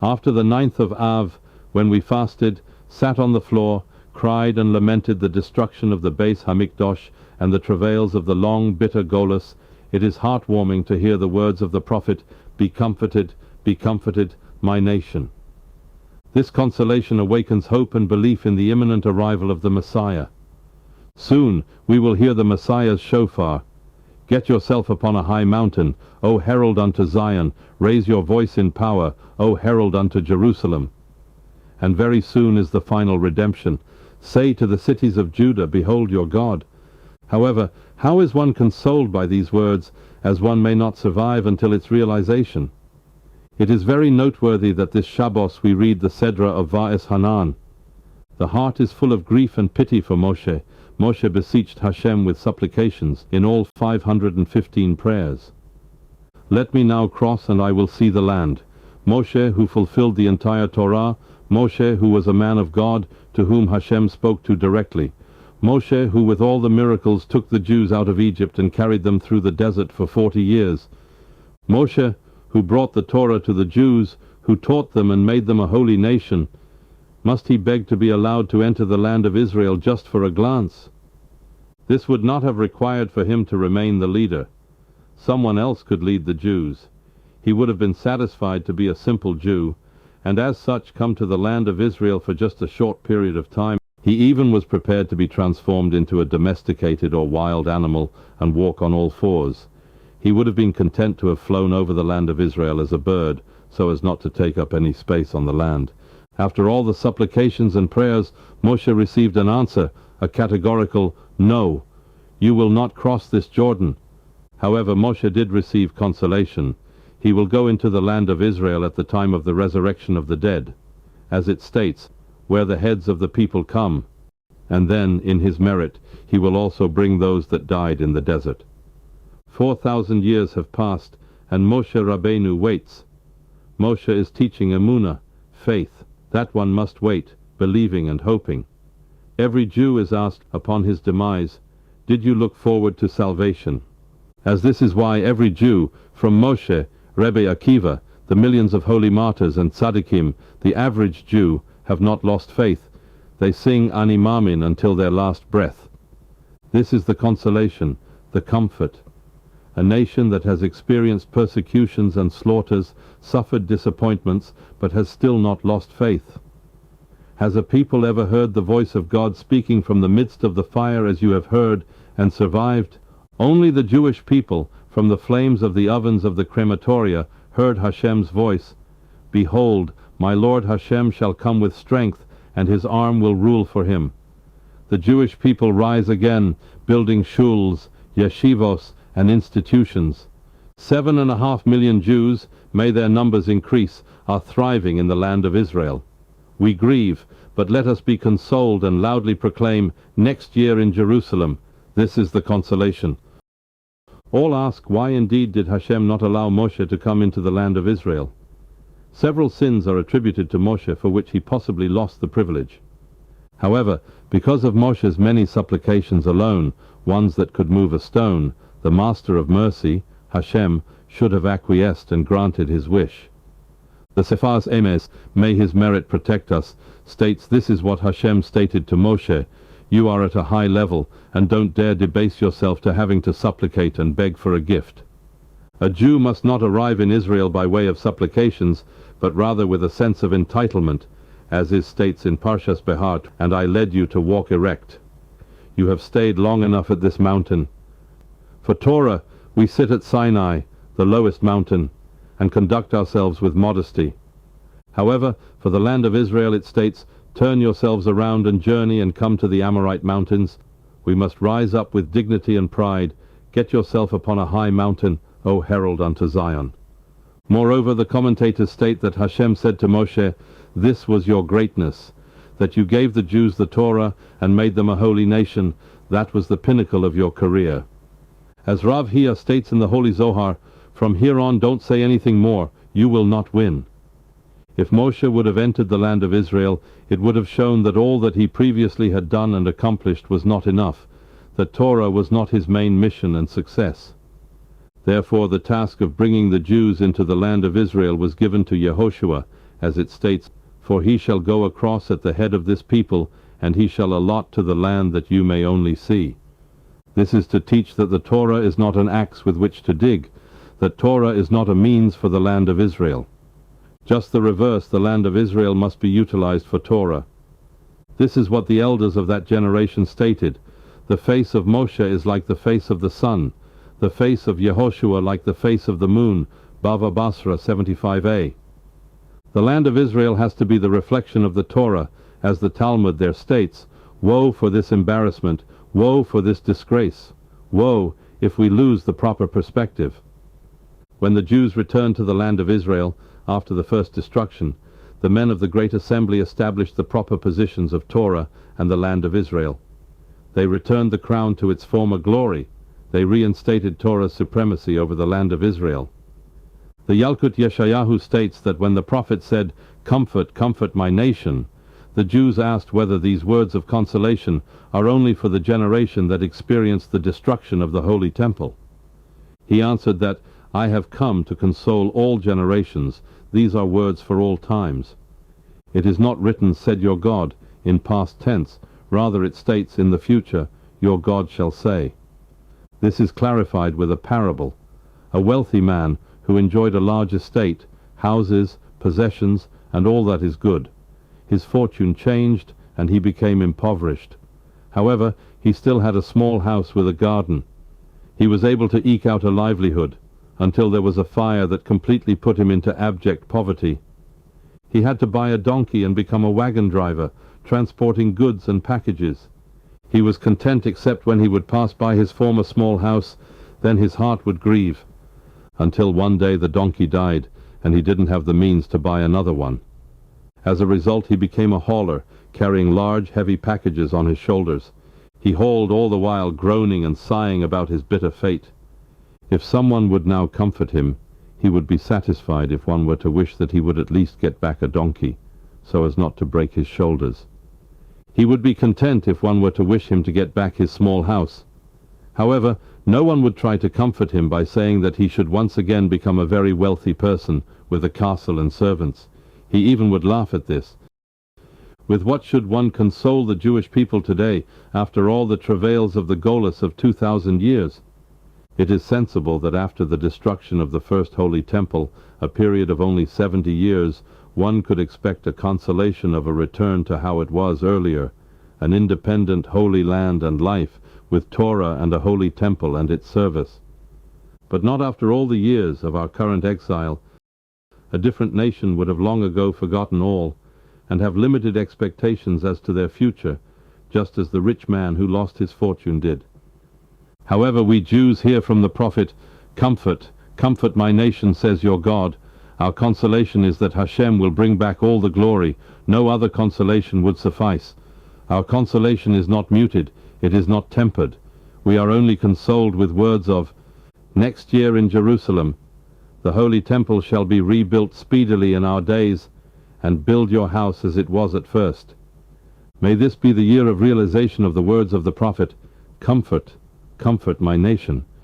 After the 9th of Av, when we fasted, sat on the floor, cried and lamented the destruction of the Beis Hamikdosh and the travails of the long bitter Golus, it is heartwarming to hear the words of the prophet, be comforted, my nation." This consolation awakens hope and belief in the imminent arrival of the Messiah. Soon we will hear the Messiah's shofar. Get yourself upon a high mountain, O herald unto Zion, raise your voice in power, O herald unto Jerusalem. And very soon is the final redemption. Say to the cities of Judah, behold your God. However, how is one consoled by these words, as one may not survive until its realization? It is very noteworthy that this Shabbos we read the Sedra of Va'es Hanan. The heart is full of grief and pity for Moshe. Moshe beseeched Hashem with supplications in all 515 prayers. Let me now cross and I will see the land. Moshe, who fulfilled the entire Torah, Moshe, who was a man of God, to whom Hashem spoke to directly. Moshe, who with all the miracles took the Jews out of Egypt and carried them through the desert for 40 years. Moshe, who brought the Torah to the Jews, who taught them and made them a holy nation. Must he beg to be allowed to enter the land of Israel just for a glance? This would not have required for him to remain the leader. Someone else could lead the Jews. He would have been satisfied to be a simple Jew, and as such come to the land of Israel for just a short period of time. He even was prepared to be transformed into a domesticated or wild animal and walk on all fours. He would have been content to have flown over the land of Israel as a bird, so as not to take up any space on the land. After all the supplications and prayers, Moshe received an answer, a categorical no. You will not cross this Jordan. However, Moshe did receive consolation. He will go into the land of Israel at the time of the resurrection of the dead, as it states, where the heads of the people come, and then, in his merit, he will also bring those that died in the desert. 4,000 years have passed, and Moshe Rabbeinu waits. Moshe is teaching emunah, faith. That one must wait, believing and hoping. Every Jew is asked upon his demise, did you look forward to salvation? As this is why every Jew, from Moshe, Rebbe Akiva, the millions of holy martyrs and tzaddikim, the average Jew, have not lost faith. They sing Ani Mamin until their last breath. This is the consolation, the comfort. A nation that has experienced persecutions and slaughters, suffered disappointments, but has still not lost faith. Has a people ever heard the voice of God speaking from the midst of the fire as you have heard, and survived? Only the Jewish people, from the flames of the ovens of the crematoria, heard Hashem's voice. Behold, my Lord Hashem shall come with strength, and his arm will rule for him. The Jewish people rise again, building shuls, yeshivos, and institutions. 7.5 million Jews, may their numbers increase, are thriving in the land of Israel. We grieve, but let us be consoled and loudly proclaim, next year in Jerusalem. This is the consolation. All ask, why indeed did Hashem not allow Moshe to come into the land of Israel? Several sins are attributed to Moshe for which he possibly lost the privilege. However, because of Moshe's many supplications alone, ones that could move a stone, the Master of Mercy, Hashem, should have acquiesced and granted his wish. The Sephas Emes, may his merit protect us, states this is what Hashem stated to Moshe, you are at a high level, and don't dare debase yourself to having to supplicate and beg for a gift. A Jew must not arrive in Israel by way of supplications, but rather with a sense of entitlement, as is states in Parshas Behar, and I led you to walk erect. You have stayed long enough at this mountain. For Torah, we sit at Sinai, the lowest mountain, and conduct ourselves with modesty. However, for the land of Israel it states, turn yourselves around and journey and come to the Amorite mountains. We must rise up with dignity and pride. Get yourself upon a high mountain, O herald unto Zion. Moreover, the commentators state that Hashem said to Moshe, this was your greatness, that you gave the Jews the Torah and made them a holy nation. That was the pinnacle of your career. As Rav Hia states in the Holy Zohar, from here on don't say anything more, you will not win. If Moshe would have entered the land of Israel, it would have shown that all that he previously had done and accomplished was not enough, that Torah was not his main mission and success. Therefore the task of bringing the Jews into the land of Israel was given to Yehoshua, as it states, "For he shall go across at the head of this people, and he shall allot to the land that you may only see." This is to teach that the Torah is not an axe with which to dig, that Torah is not a means for the land of Israel. Just the reverse, the land of Israel must be utilized for Torah. This is what the elders of that generation stated: "The face of Moshe is like the face of the sun, the face of Yehoshua like the face of the moon." Bava Basra 75a. The land of Israel has to be the reflection of the Torah, as the Talmud there states, "Woe for this embarrassment, woe for this disgrace, woe if we lose the proper perspective." When the Jews returned to the land of Israel after the first destruction, the men of the Great Assembly established the proper positions of Torah and the land of Israel. They returned the crown to its former glory. They reinstated Torah's supremacy over the land of Israel. The Yalkut Yeshayahu states that when the prophet said, "Comfort, comfort my nation," the Jews asked whether these words of consolation are only for the generation that experienced the destruction of the Holy Temple. He answered that, "I have come to console all generations. These are words for all times." It is not written, "said your God," in past tense. Rather it states, in the future, "your God shall say." This is clarified with a parable. A wealthy man who enjoyed a large estate, houses, possessions, and all that is good. His fortune changed, and he became impoverished. However, he still had a small house with a garden. He was able to eke out a livelihood, until there was a fire that completely put him into abject poverty. He had to buy a donkey and become a wagon driver, transporting goods and packages. He was content except when he would pass by his former small house, then his heart would grieve. Until one day the donkey died, and he didn't have the means to buy another one. As a result, he became a hauler, carrying large, heavy packages on his shoulders. He hauled all the while groaning and sighing about his bitter fate. If someone would now comfort him, he would be satisfied if one were to wish that he would at least get back a donkey, so as not to break his shoulders. He would be content if one were to wish him to get back his small house. However, no one would try to comfort him by saying that he should once again become a very wealthy person with a castle and servants. He even would laugh at this. With what should one console the Jewish people today, after all the travails of the Golus of 2,000 years? It is sensible that after the destruction of the first Holy Temple, a period of only 70 years, one could expect a consolation of a return to how it was earlier, an independent holy land and life, with Torah and a holy temple and its service. But not after all the years of our current exile. A different nation would have long ago forgotten all, and have limited expectations as to their future, just as the rich man who lost his fortune did. However, we Jews hear from the prophet, "Comfort, comfort my nation, says your God." Our consolation is that Hashem will bring back all the glory. No other consolation would suffice. Our consolation is not muted, it is not tempered. We are only consoled with words of, "Next year in Jerusalem, the Holy Temple shall be rebuilt speedily in our days, and build your house as it was at first." May this be the year of realization of the words of the prophet, "Comfort, comfort my nation."